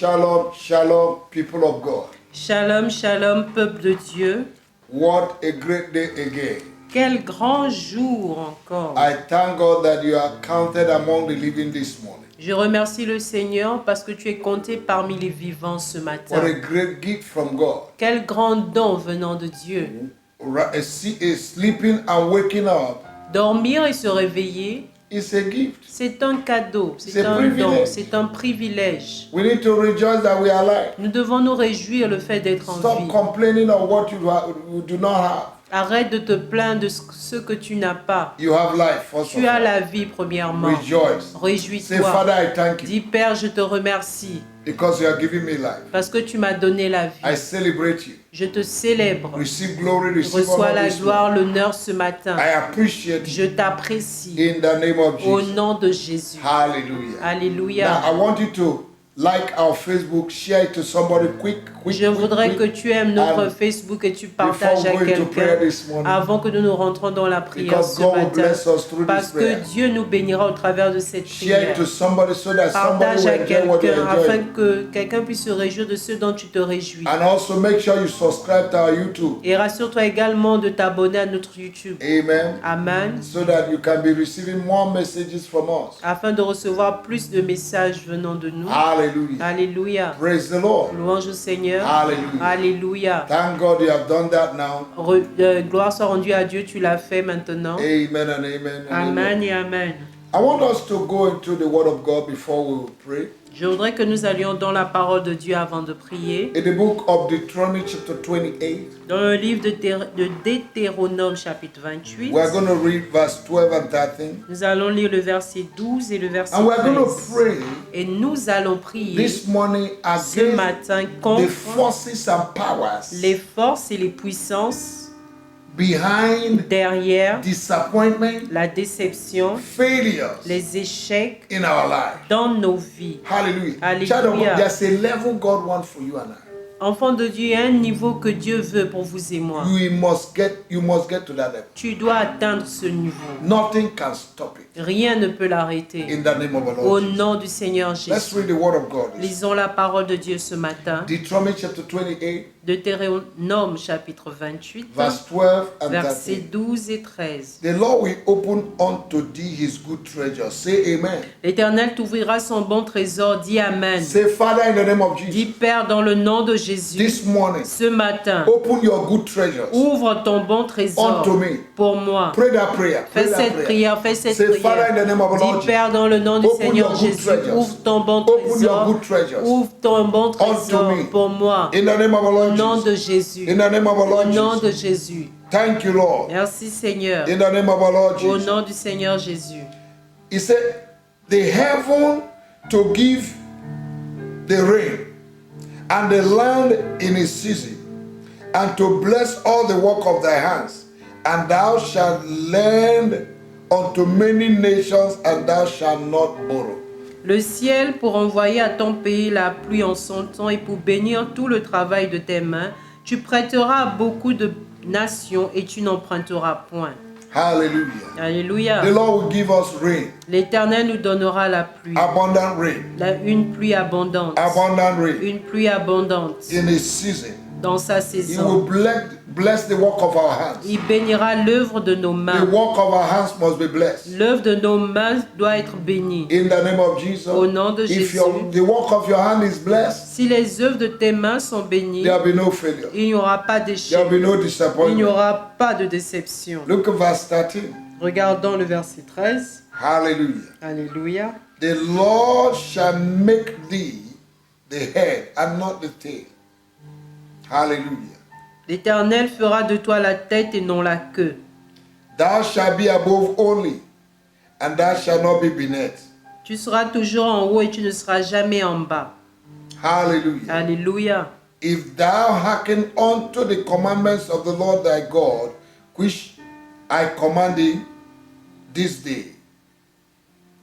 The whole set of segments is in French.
shalom, shalom, people of God. Shalom, shalom, peuple de Dieu. What a great day again. Quel grand jour encore. I thank God that you are counted among the living this morning. Je remercie le Seigneur parce que tu es compté parmi les vivants ce matin. What a great gift from God. Quel grand don venant de Dieu. Sleeping and waking up Dormir et se réveiller, is a gift. c'est un cadeau, c'est C'est un privilège. don, c'est un privilège. We need to rejoice that we are alive. Nous devons nous réjouir le fait d'être en Stop vie. complaining of what you do not have. Arrête de te plaindre de ce que tu n'as pas. You have life, first Tu of as all. la vie premièrement. Rejoice. Say, Réjouis-toi. Father, I thank you Dis Père, je te remercie because you are giving me life. parce que tu m'as donné la I vie. celebrate you. Je te célèbre. Receive glory, receive Reçois honor la this gloire, morning. l'honneur ce matin. I appreciate Je you t'apprécie in the name of au Jesus. nom de Jésus. Hallelujah. Now, Alléluia. I want you to like our Facebook, share it to somebody quick. Je voudrais que tu aimes notre And Facebook et tu before partages à going to prayer quelqu'un this morning, avant que nous nous rentrons dans la prière because ce God will matin. bless us through Parce this que prayer. Dieu nous bénira au travers de cette Share it prière. to somebody so that somebody Partage will à enjoy what quelqu'un you're afin enjoying. que quelqu'un puisse se réjouir de ce dont tu te réjouis. And also make sure you subscribe to our YouTube. Et rassure-toi également de t'abonner à notre YouTube. Amen. Amen. So that you can be receiving more messages from us. Afin de recevoir plus de messages venant de nous. Hallelujah. Alléluia. Praise the Lord. Louange au Seigneur. Hallelujah. Alléluia. Thank God you have done that now. Gloire soit rendue à Dieu, tu l'as fait maintenant. Amen and amen. And Amen et amen. I want us to go into the Word of God before we pray. Je voudrais que nous allions dans la parole de Dieu avant de prier. In the book of Deuteronomy chapter 28, Dans le livre de Deutéronome chapitre 28, we are going to read verse 12 and 13. nous allons lire le verset 12 et le verset And we are going to 13. pray Et nous allons prier this morning ce against matin the contre forces and powers les forces et les puissances behind derrière disappointment, la déception, failures les échecs in our life. dans nos vies. Hallelujah. Hallelujah. Child of God, there's a level God wants for you and I. Enfant de Dieu, il y a un niveau que Dieu veut pour vous et moi. You must get to that level. Tu dois atteindre ce niveau. Nothing can stop it. Rien ne peut l'arrêter. In the name of the Au Lord Jesus. nom du Seigneur Let's Jésus. read the word of God. Lisons la parole de Dieu ce matin. Deuteronomy chapter 28, Deutéronome chapitre 28, verse 12 and versets 13. 12 et 13. The Lord will open unto thee his good treasure. Say amen. L'Éternel t'ouvrira son bon trésor. Dis Amen. Say, Father, in the name of Dis Jesus, Père dans le nom de Jésus. this morning, Ce matin, open your good treasures ouvre ton bon trésor unto me. pour moi. Pray that prayer. Pray Fais that cette prayer. prière, fais cette Say, Father, in prière. the name of the Lord Dis Père dans le nom du Open Seigneur your good Jésus. treasures. Ouvre ton bon Open your trésor. good treasures Ouvre ton bon trésor me. pour moi. in the name of the Au Lord nom de Jesus. Jésus. In the name of the Au Lord nom de Jesus. Jésus. Thank you, Lord. Merci Seigneur. In the name of the Lord Au Jesus. nom du Seigneur Jésus. He said, the heaven to give the rain, and the land in its season, and to bless all the work of thy hands. And thou shalt lend unto many nations, and thou shalt not borrow. Le ciel pour envoyer à ton pays la pluie en son temps et pour bénir tout le travail de tes mains. Tu prêteras à beaucoup de nations et tu n'emprunteras point. Hallelujah. Alléluia. The Lord will give us rain, L'Éternel nous donnera la pluie. abundant rain, Une pluie abondante. abundant rain Une pluie abondante in His season. dans sa He saison. will bless the work of our hands. Il bénira l'œuvre de nos The mains. work of our hands must be blessed. L'œuvre de nos mains doit être bénie. In the name of Jesus. Au nom de If Jésus. the work of your hand is blessed, Si les œuvres de tes mains sont bénies, there will be no failure. il n'y aura pas There d'échec. will be no Il n'y disappointment. aura pas de déception. Look at verse 13. Regardons le verset 13. Hallelujah. Alléluia. The Lord shall make thee the head and not the tail. Hallelujah. L'Éternel fera de toi la tête et non la queue. Thou shalt be above only, and thou shalt not be beneath. Tu seras toujours en haut et tu ne seras jamais en bas. Hallelujah. Alléluia. If thou hearken unto the commandments of the Lord thy God, which I command thee this day,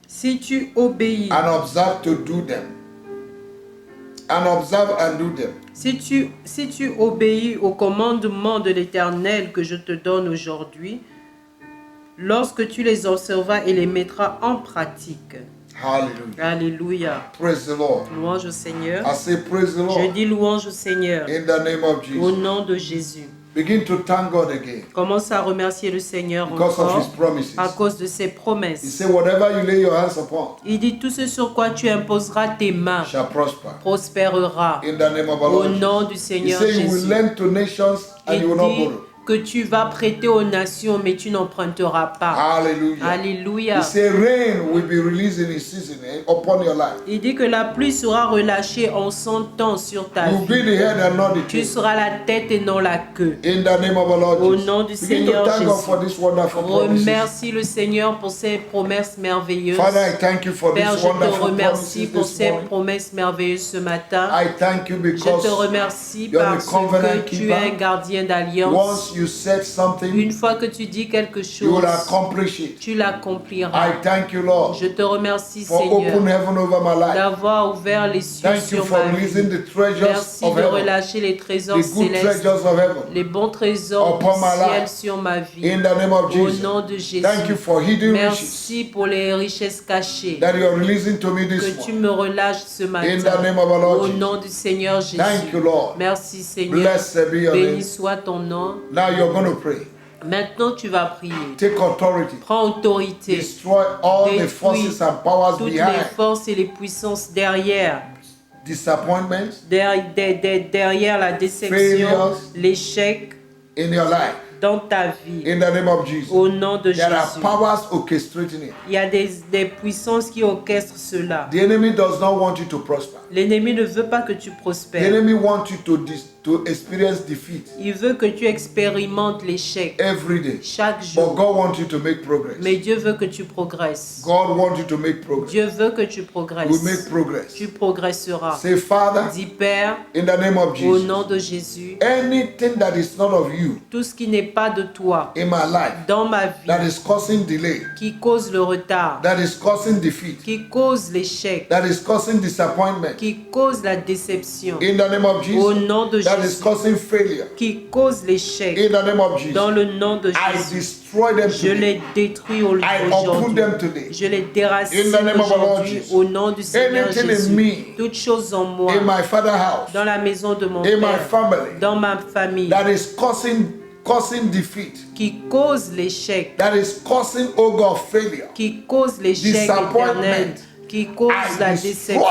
Si tu obéis, and observe to do them, and observe and do them, si tu obéis au commandement de l'Éternel que je te donne aujourd'hui, lorsque tu les observeras et les mettras en pratique. Hallelujah. Alléluia. Praise the Lord. Louange au Seigneur. I say praise the Je Lord. dis louange au Seigneur. In the name of Au Jesus. nom de Jésus. Begin to thank God again Commence à remercier le Seigneur because of His encore promises. à cause de ses He promesses. said, whatever you lay your hands upon Il dit tout ce sur quoi tu imposeras tes mains shall prosper. prospérera. In the name of our Au Lord nom Jesus. du He Seigneur said, you will Jésus. lend to nations and Il you will not dit borrow. que tu vas prêter aux nations, mais tu n'emprunteras pas. Hallelujah. Alléluia. He said, rain will be released in His season upon your life. Il dit que la pluie sera relâchée en son temps sur ta You will be vie. the head and not the Tu tail. seras la tête et non la queue. In the name of our Lord Au Jesus. nom du Begin Seigneur to thank God Jésus. for this wonderful promises. Remercie le Seigneur pour ses promesses merveilleuses. Father, I thank you for Père, these je te wonderful remercie promises pour this ces morning. promesses merveilleuses ce matin. I thank you Je te because remercie you're the parce covenant que tu es un keeper. gardien d'alliance. Once you said something, Une fois que tu dis quelque you will chose, accomplish it. tu I l'accompliras. thank you, Lord, Je te remercie, for open Seigneur, heaven over my life. d'avoir ouvert les cieux Thank you sur for ma releasing vie. the treasures Merci of de heaven, relâcher les trésors the good célestes, treasures of heaven. les bons trésors du upon my ciel life. sur ma vie. In the name of Au Jesus. nom de Jésus. Thank you for hidden riches Merci pour les richesses cachées that you are releasing to me this que tu morning. me relâches ce In the matin. name of our Lord Au Jesus. nom du Seigneur Jésus. Thank you, Lord. Merci Seigneur. Blessed be your Béni name. soit ton nom. Now you're going to pray. Maintenant tu vas prier. Take authority. Prends autorité. Destroy all the Détruis forces and powers toutes les behind forces et les puissances derrière. disappointments Derrière la déception, Failures. l'échec in your life. dans ta vie. In the name of Jesus. Au nom de There are Jésus. powers orchestrating it. Il y a des puissances qui orchestrent cela. The enemy does not want you to prosper. L'ennemi ne veut pas que tu The prospères. enemy wants you to experience defeat Il veut que tu expérimentes l'échec every day. chaque But jour. God wants you to make progress. Mais Dieu veut que tu progresses. God wants you to make progress. Dieu veut que tu You progresses. make progress. Tu progresseras. Say, Father, Dis Père, in the name of au Jesus, nom de Jésus, anything that is not of you tout ce qui n'est pas de toi in my life dans ma that vie, is causing delay, qui cause le retard, that is causing defeat, qui cause l'échec, that is causing disappointment, qui cause la déception, in the name of au Jesus, nom de that is Jésus, causing failure, qui cause l'échec, in the name of dans Jesus, le nom de I Jésus, destroy them je today. les détruis I uproot aujourd'hui. them today. Je les déracine In the name of our Lord aujourd'hui Jesus. au nom du Seigneur Anything in Jésus. me, Toutes choses en moi, in my father's house, dans la maison de mon in my Père, family, dans ma famille, that is causing defeat, qui cause l'échec, that is causing, oh God, failure. qui cause l'échec Disappointment. éternel, qui cause I la destroy déception.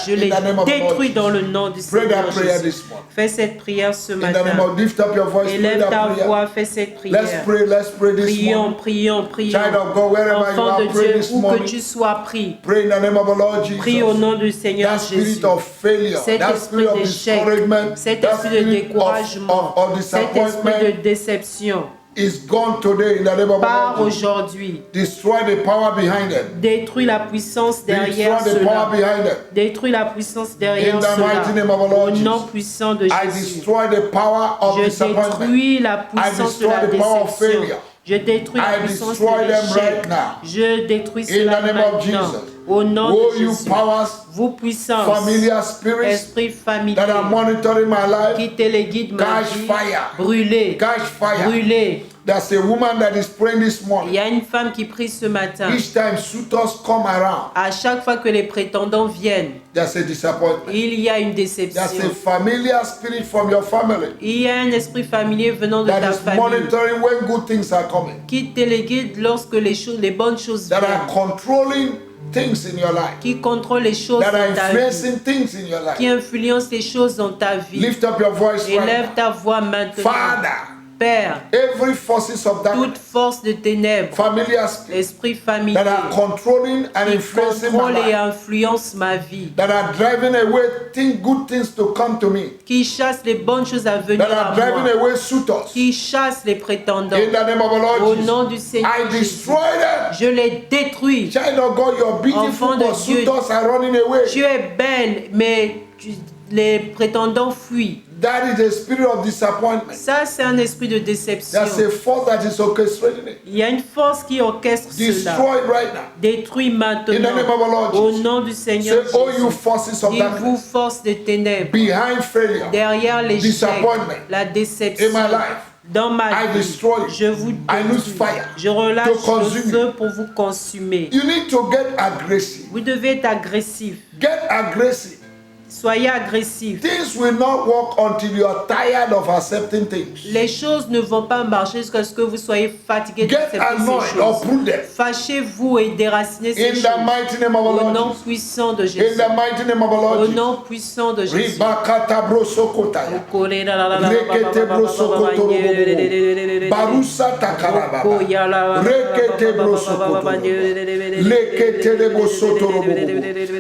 Je in les the name of the Lord détruis dans Jesus. le nom du Pray Seigneur that prayer Jésus. this morning. Fais cette prière ce In the name matin. of, lift up your voice, pray Élève that ta prayer. voix, fais cette prière. Let's pray this Prions, morning. prions, prions. Child of God, wherever you Enfant are, de pray Dieu, this où que morning. tu sois pris, Pray in the name of the Lord prie au Jesus. nom du Seigneur That Jésus. spirit of failure, Cet that esprit spirit of d'échec, discouragement, cet that esprit de spirit découragement, of cet esprit de disappointment déception, is gone today in the name of the pars Lord Jesus. aujourd'hui. Destroy the power behind them. Détruis la puissance derrière Destroy the power cela. behind them. Détruis la puissance derrière In the mighty name of cela. our Lord Au Jesus. nom puissant de I Jésus. destroy the power of Je disappointment. détruis la puissance de la destroy the power of déception. failure. Je détruis la I puissance destroy de them l'échec. right now. Je détruis In cela the name of maintenant. Jesus. Au nom Oh, de you Jésus. powers, Vous puissances, familiar spirits esprits familiers that are monitoring my life, qui téléguident ma catch vie, fire. brûlez, catch fire. brûlez. There's a woman that is praying this Il morning. y a une femme qui prie ce matin. Each time suitors come around, À chaque fois que les prétendants viennent, there's a disappointment. il y a une There's a déception. familiar spirit from your family Il y a un esprit familier venant de that ta is famille monitoring when good things are coming, qui téléguide lorsque les bonnes choses that are viennent, controlling things in your life, qui contrôle les choses that are dans ta vie, influencing things in your qui life. influence les choses dans ta vie. Lift up your voice right Élève now. ta voix maintenant. Father, Père, every forces of toute darkness, force de ténèbres, familiar spirits esprit familier, that are controlling and qui influencing my contrôle et life, influence ma vie, that are driving away good things to come to me, qui chasse les bonnes choses à venir that à are driving moi, away suitors. qui chasse les prétendants. In the name of the Au Lord nom Jesus, du Seigneur I Jésus, destroy them. je les détruis. Child of God, your beautiful Enfant de but Dieu, suitors are running away. Tu es belle, mais les prétendants fuient. That is the spirit of disappointment. Ça, c'est un esprit de déception. That's a force that is orchestrating it. Il y a une force qui orchestre cela. Destroy it right now. Détruis In the name maintenant. of our Lord Au Jesus. nom du Seigneur Say, oh, you Jésus. forces of Dis-vous, darkness, force des ténèbres, behind failure derrière l'échec, disappointment la in déception, my life, Dans ma I vie, destroy you. je vous I lose détruis. fire Je relâche to consume le feu pour vous consumer. You need to get aggressive. Vous devez être agressif. Get aggressive. Soyez agressif. Things will not work until you are tired of accepting things. Les choses ne vont pas marcher jusqu'à ce que vous soyez fatigué Get d'accepter annoyed ces or choses. prove them. Fâchez-vous et déracinez ces In choses. the mighty name of our Au Lord nom Jesus. puissant de In Jésus. the mighty name of our Lord Au Jesus. nom puissant de Jésus. Ribakata brosokotaya. Rekete brosokotoro. Barusa takarababa. Rekete brosokotoro. Lekete de brosotoro.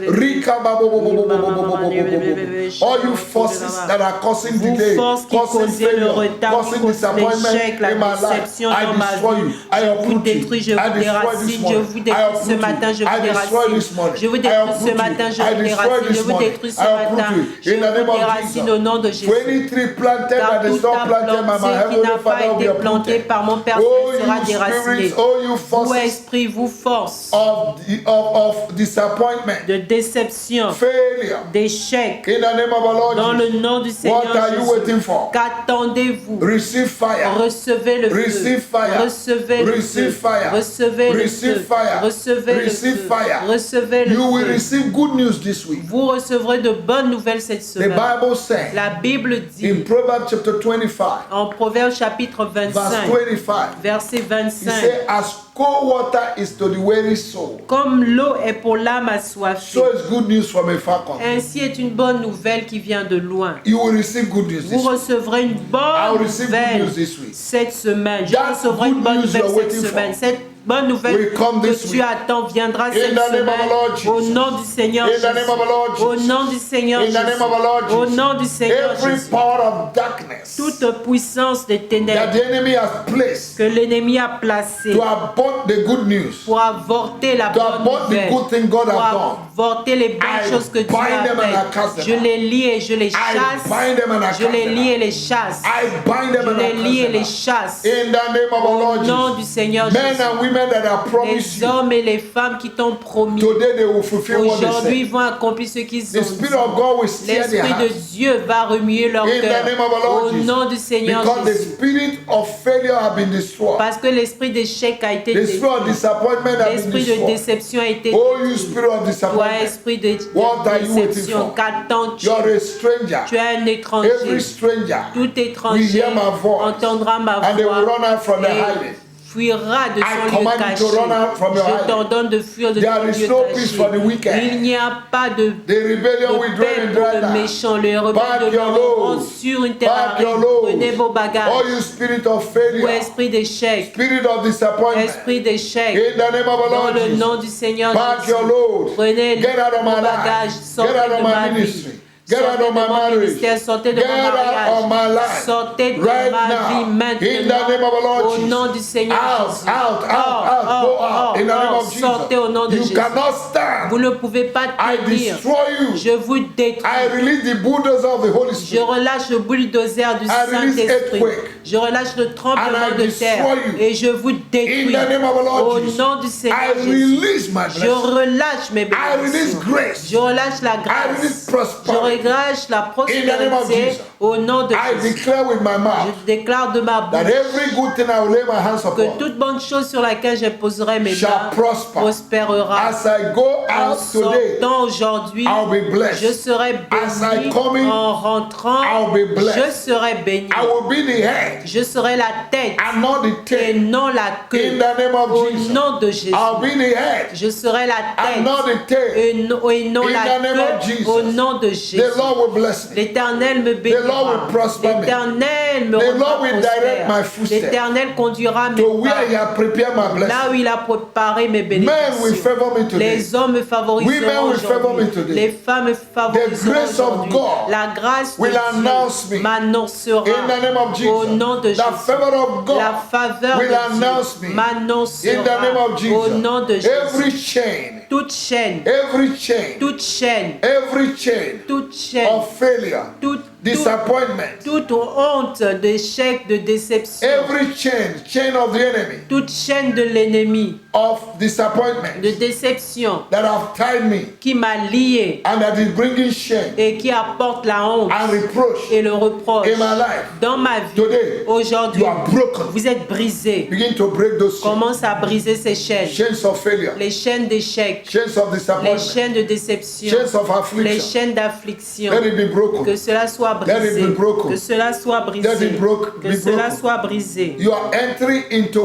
Rika babo. All you forces that are causing delay, Forces qui causing causent le failure, retard, qui causing causent disappointment l'échec, la in my life, déception I dans ma destroy vie. you. I Je vous uproot détruis, je you. I vous destroy déracine, this je morning. vous I détruis uproot ce matin, je you. vous I destroy déracine. this morning. Je vous I détruis uproot ce you. matin, je I vous destroy déracine, je this vous morning. détruis ce I uproot matin. you. Je In the name vous of déracine au nom de Jesus. For Jésus. any tree planted Car that is tout not arbre planted by my planté qui heavenly n'a pas Father will be été planté uprooted. par mon Père Oh, sera you déraciné. spirits, oh, you Vous, forces esprit, vous force of disappointment, de déception, failure. d'échec. In the name of our Lord Dans Jesus. le nom du Seigneur What are you waiting Jésus. for? Qu'attendez-vous? Receive fire. Recevez le Receive feu. fire. Recevez le Receive feu. fire. Recevez le Receive feu. fire. Recevez le Receive feu. fire. Recevez le You will feu. receive good news this week. Vous recevrez de bonnes nouvelles cette The semaine. Bible says La Bible in dit Proverbs chapter 25, en Proverbe chapitre verse 25, 25, verset he 25, said, as cold water is to the weary soul, comme l'eau est pour l'âme assoiffée, so is good news from a far country. ainsi est une bonne nouvelle qui vient de loin. You will receive good news Vous this week. recevrez une I bonne will receive good nouvelle news this week. cette semaine. Je That recevrai une good bonne news nouvelle you are cette waiting semaine. for Cette bonne nouvelle will come que this tu week. attends viendra In cette the name of semaine. our Lord Au Jesus. nom du Seigneur In the Jésus. name of our Lord Au Jesus. nom du Seigneur In the name Jésus. of our Lord Au Jesus. nom du Seigneur Every Jésus. power of darkness Toute puissance des that ténèbres the enemy has placed que l'ennemi a placée to abort the good news, pour avorter la to bonne abort the nouvelle, good thing God pour has done, avorter les bonnes I choses que Dieu bind a them and I cast faites. them Je out. les lie et je les chasse. bind them and I Je cast les them lie et out. les chasse. I bind them Je and I les lie et cast les them out. chasse. In the name of our Au Lord nom du Jesus. Seigneur Men Jésus. and women that have promised Les you, hommes et les femmes qui t'ont promis, today they will fulfill what they aujourd'hui said. vont accomplir ce qu'ils The ont Spirit dit. of God will steer their L'Esprit de hearts. Dieu va remuer leur In the cœur. name of our Lord Au Jesus. nom du Seigneur Because the Jésus. spirit of failure has been destroyed. Parce que l'esprit d'échec a été The spirit of détruit. disappointment has been L'esprit de destroyed. déception a été Oh, you détruit. spirit of Toi, disappointment. esprit de What are you waiting déception, for? qu'attends-tu? You are a stranger. Tu es un Every étranger. stranger Tout will étranger hear my voice entendra ma and they will voix run out from the et highway. fuira de I son lieu command you to caché. run out from your Je highway. t'ordonne de fuir de There ton is lieu no peace for the caché. wicked. Il n'y a pas de The rebellion will dwell paix in pour dry le land. méchant. Les rebelles Pack de your l'Orient loads. sur une terre Pack your aride. loads. Prenez vos bagages. Oh, you spirit of Ou failure, esprit d'échec, spirit of disappointment. esprit d'échec, In the name of our dans Lord le Jesus. nom du Seigneur Pack Jésus. your load. Prenez Get out of vos my bagages, life. sortez Get out of de my ma ministry. vie. Get out Sortez of de my mon marriage. ministère, sortez de Get mon out mariage. of my life. Sortez de Right ma now. vie In the maintenant. name of our Lord Au Jesus. nom du Seigneur Out, Jésus. out, out. Go out. In the name of Sortez au nom Jesus. de You Jésus. cannot stand. Vous ne pouvez pas I tenir. destroy you. Je vous détruis. I release the bulldozer of the Holy Je Spirit. relâche le bulldozer du I release Saint-Esprit. earthquake. Je relâche le tremblement And I de destroy terre. you. Et je vous In détruis. the name of our Lord Au Jesus. nom du Seigneur I Jésus. release my Je blessing. relâche mes I release bénédictions. grace. Je relâche la I grâce. release Je prosperity. relâche la In the name of prospérité Jesus. au nom de I Jésus. declare with my Je mouth déclare de ma that bouche every good thing I will lay my hands que upon toute bonne chose sur laquelle je poserai mes shall mains prosper. prospérera. As I go En out today, sortant aujourd'hui, I'll be je blessed. serai As I béni. come in, En rentrant, I'll be blessed. je serai béni. I will be the head Je serai la tête and not the et tail. non la In queue. the name of Au Jesus. nom de Jésus. I'll be the head Je serai la and not tête the tail. et non In la the name of queue. Jesus. Au nom de Jésus. The Lord will bless me. L'Éternel me Lord bénira. will prosper me. L'Éternel me The rendra Lord will direct my prospère. footsteps L'Éternel conduira mes To where He pas has prepared my là blessing. où il a préparé mes Men will bénédictions. favor me today. Les hommes me Women favoriseront will favor me aujourd'hui. today. Les femmes me favoriseront grace of aujourd'hui. God La grâce de will announce Dieu me. m'annoncera In the name of Jesus. au nom de The Jésus. favor of God La faveur will de announce Dieu me. m'annoncera In the name of Jesus. au nom de Jésus. Every chain, Toute chaîne, every chain, toute chaîne, every chain toute chaîne, of failure, toute disappointment, toute honte, d'échec, de déception, every chain of the enemy toute chaîne de l'ennemi, of disappointment de déception, that have tied me qui m'a lié and that is bringing shame et qui apporte la honte and reproach et le reproche in my life. dans ma vie. Today, Aujourd'hui, you are broken. vous êtes brisés. Begin to break those chains. Commence à briser ces chaînes. Chains of failure, Les chaînes d'échec, chains of les disappointment, chaînes de déception, chains of les affliction. chaînes d'affliction. Let it be broken. Que cela soit Let it brisé. be broken. Que cela soit Let brisé. it be Que cela broken. soit brisé. You are entering into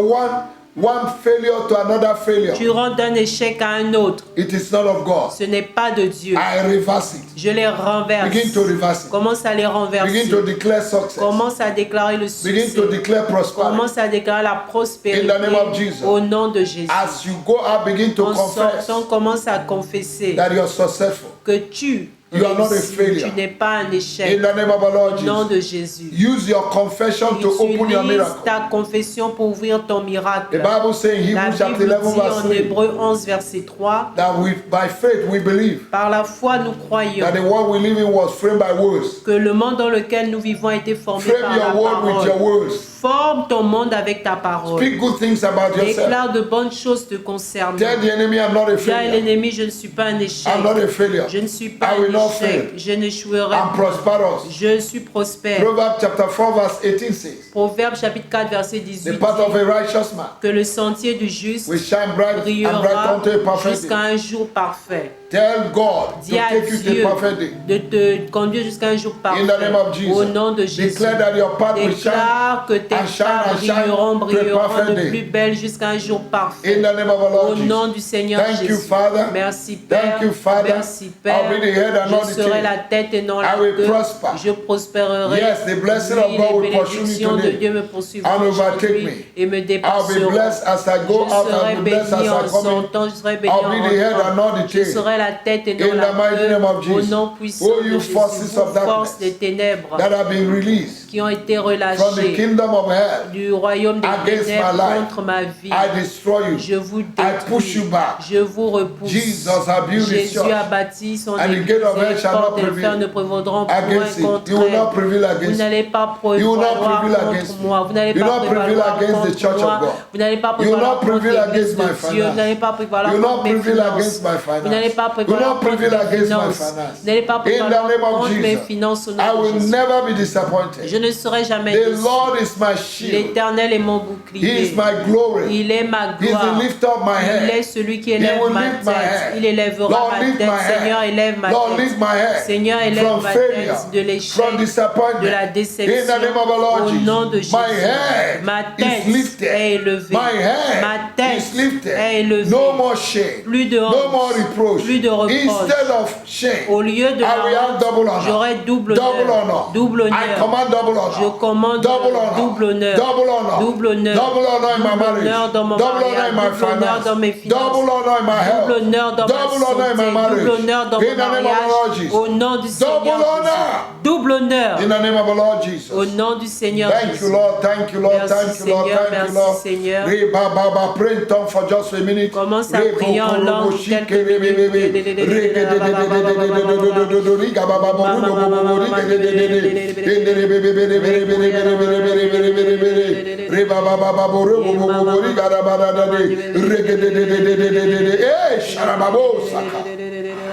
one failure to another failure. Tu rends d'un échec à un autre. It is not of God. Ce n'est pas de Dieu. I reverse it. Je les renverse. Begin to reverse it. Commence à les renverser. Begin to declare success. Commence à déclarer le Begin succès. to declare prosperity. Commence à déclarer la prospérité In the name of Jesus. au nom de Jésus. As you go out, begin to En confess sortant, commence à confesser that you are successful. que tu You are not a réussis. failure. Tu n'es pas un échec. In the name of our Lord Au nom Jesus. de Jésus. Use your confession to open your Utilise miracle. ta confession pour ouvrir ton miracle. The Bible says in La Hebrews chapter Bible 11 dit verse en 3 Hébreu 11 verset 3, that by faith we believe par la foi nous croyons that the world we live in was framed by words. que le monde dans lequel nous vivons a été formé Frame par la your word with your parole. words. Forme ton monde avec ta parole. Speak good things about yourself. Déclare de bonnes choses te concernant. Tell the enemy I'm not a Dis à failure. l'ennemi, je ne suis pas un échec. I'm not a failure. Je ne suis pas I will un not échec. fail. Je n'échouerai I'm pas. prosperous. Je suis prospère. Proverbs chapter 4 verse 18 says, Proverbe chapitre 4 verset the 18 path of dit a righteous man que le sentier du juste will shine bright and bright brillera unto a perfect jusqu'à day. un jour parfait. Tell God to Dis à take you to Dieu a perfect day. de te conduire jusqu'à un jour parfait. In the name of Jesus. Au nom de Jésus. Declare that your path will shine Déclare que tes and shine pas and shine brilleront to a perfect de day. plus belle jusqu'à un jour parfait. In the name of our Au Lord nom Jesus. du Seigneur Thank you, Jésus. Father. Merci Père. Thank you, Father. Merci Père. I'll be the head and not Je the serai tail. la tête et non la I will queue. prosper. Je prospérerai. Yes, the blessing Oui, of God will les pursue me bénédictions de today Dieu me poursuivront and overtake aujourd'hui me. et me I'll be dépasseront. blessed as I go Je out serai and be blessed as béni I en come in. sortant, je serai béni I'll en be the head and not rentrant. the Je tail. serai la tête et non In la the mighty name of queue. Au Jesus. nom puissant Oh, de you Jésus, forces of vous, darkness forces des ténèbres that have been released qui ont été from the relâchées kingdom of hell, du royaume des against my ténèbres life. contre ma vie. I destroy you. Je vous I push you détruis. back. Je vous repousse. Jesus has built his Jésus church, a bâti son and the église gate of hell et les shall portes not de fer ne prevail prévaudront point against it. contre You will elle. not prevail Vous against it. n'allez pas You will not prévaloir prevail contre against me. moi. Vous n'allez You will pas not prevail prévaloir against the contre church of moi. God. Vous n'allez pas You will prévaloir not contre prevail l'église against my de Dieu. Vous n'allez pas finance. prévaloir You will contre not mes prevail against finances. my Vous n'allez finance. pas You will prévaloir not contre prevail mes against my finances. finance. Vous n'allez pas In the prévaloir name of contre mes Jesus, finances au nom I de will Jésus. never be disappointed. Je ne serai jamais The déçu. Lord is my shield. L'Éternel est mon He bouclier. is my glory. Il est ma He is gloire. the lifter of my Il est head. celui qui He élève will ma lift my tête. head. Il élèvera Lord, ma lift tête. my head. Seigneur, élève ma Lord, tête. lift my head Seigneur, élève from ma failure, tête de l'échec, from disappointment. de la In the déception. name of our Lord Au nom de Jesus, my Jésus. head Ma is tête lifted. est élevée. My head Ma tête is lifted. est élevée. No more shame. Plus de No more honte. reproach. Plus de reproche. Instead of shame, Au lieu de I will la have double honte, honor. j'aurai double Double honneur. honor. Double I honneur. command double honor. Je commande double honor. double honneur. Double honor. Double honneur. Double honor in my Double marriage. honneur dans mon double honor mariage. in my Double honneur finance. dans mes finances. Double honor in my health. Double honneur dans ma double honor in my santé. marriage. Double honneur dans In mon the name of mariage. our Lord Jesus. Au nom du Seigneur Double honor. Jésus. Double honneur. In the name of our Lord Jesus. Au nom du Seigneur Thank Jésus. you, Lord. Thank you, Lord. Merci, Thank you, Lord. Seigneur. Thank Merci, you, Lord. Seigneur. Reba, baba, pray in tongue for just a minute. Commence à Rebo, prier en korobo, langue shike, quelques rebe, minutes. rebe. Rege, de, de, de, riga, baba, boru, do, bo, bo, bo, rige, de, de, de, de. Ende, rebe, rebe, rebe, rebe, rebe, rebe, rebe, rebe, rebe, rebe. Reba, baba, baba, boru, bo, bo, bo, bo, riga, da, ba, da, da, de. Rege, de, de, de, de, de, de, de, de. Eh, sharababo, saka.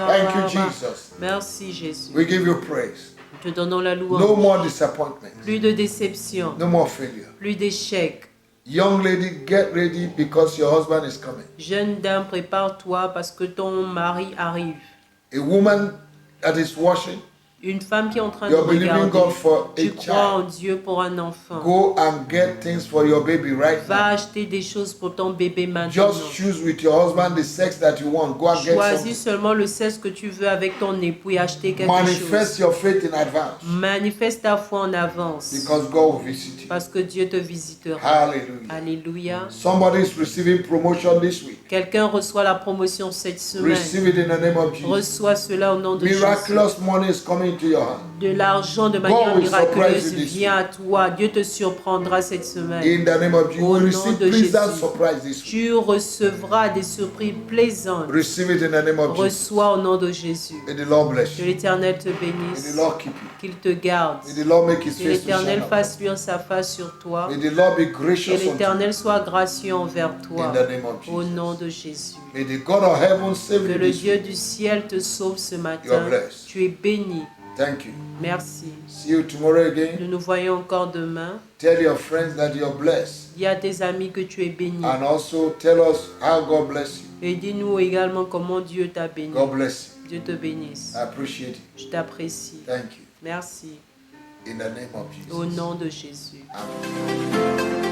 Thank you, Jesus. Merci Jésus. We give you praise. Te donnons la louange. No more disappointment. Plus de déception. No more failure. Plus d'échecs. Young lady, get ready because your husband is coming. Jeune dame, prépare-toi parce que ton mari arrive. A woman that is washing, Une femme qui est en train you're de believing regarder. God for a Tu crois en child. Dieu pour un enfant. Go and get things for your baby right Va now. acheter des choses pour ton bébé maintenant. Just choose with your husband the sex that you want. Go and get Choisis something. seulement le sexe que tu veux avec ton époux et acheter quelque Manifest chose. your faith in advance Manifeste ta foi en avance because God will visit you. parce que Dieu te visitera. Hallelujah. Alléluia. Somebody is receiving promotion this week. Quelqu'un reçoit la promotion cette semaine. Receive it in the name of Jesus. Reçois cela au nom de Jésus. Miraculous money is coming into your hand. De l'argent de manière will surprise miraculeuse you this vient à toi. Dieu te surprendra cette semaine. In the name of Jesus, Au you nom receive de pleasant Jésus. surprise this week. Tu recevras des surprises plaisantes. Receive it in the name of Jesus. Reçois au nom de Jésus. May the Lord bless Que you. l'Éternel te May the bénisse. Lord keep you. Qu'il te garde. May the Lord make his Que face to shine l'Éternel upon fasse luire sa face sur toi. you. May the Lord be Que gracious unto you. l'Éternel soit gracieux envers toi. In the name of Au Jesus. nom de Jésus. May the God of heaven save Que you le this Dieu week. du ciel te sauve ce You are matin. blessed. Tu es béni. Thank you. Merci. See you tomorrow again. Nous nous voyons encore demain. Tell your friends that you're blessed. Dis à tes amis que tu es béni. And also tell us how God bless you. Et dis-nous également comment Dieu t'a béni. God bless you. Dieu te bénisse. I appreciate it. Je t'apprécie. Thank you. Merci. In the name of Au Jesus. nom de Jésus. Amen.